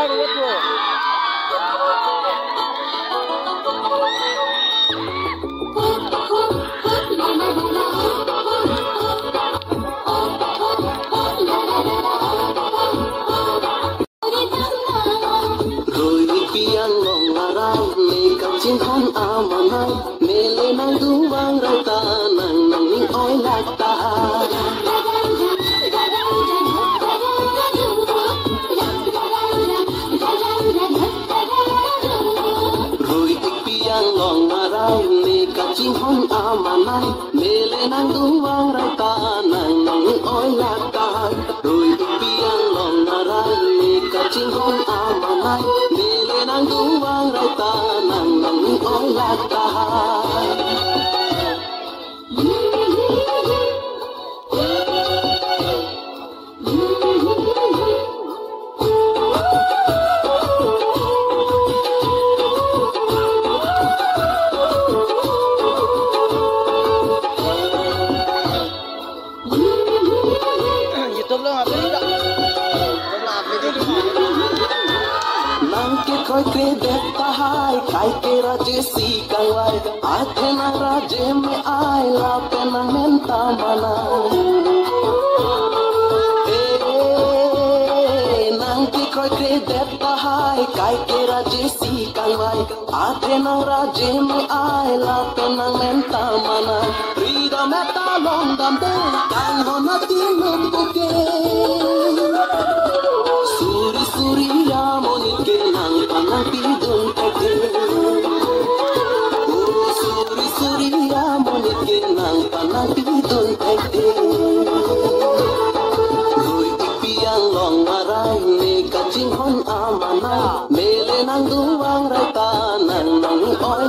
ruwet bro. Chính con amanai mele nang duwang rata nang nanging oy lata Rui ikpiang long marai me kacing con amanai mele nang duwang rata nang nanging oy lata Rui ikpiang long marai me kacing con amanai mele nang duwang rata nang nanging oy lata YouTube lang upload tak? Nangke koi ke dekta hai kai ke raje si kawai athe na raje me ai la pe na menta mana Nangke koi ke dekta hai kai ke raje si kawai athe na raje me ai la pe na menta mana Rida meta long dam de kan hona tinum puke Suri suri ya monit ke nang panang pidun kake Oh suri suri ya monit ke nang panang pidun kake Rui ipiang long marai me kacing hon amanai mele nang duwang rata nang nang oy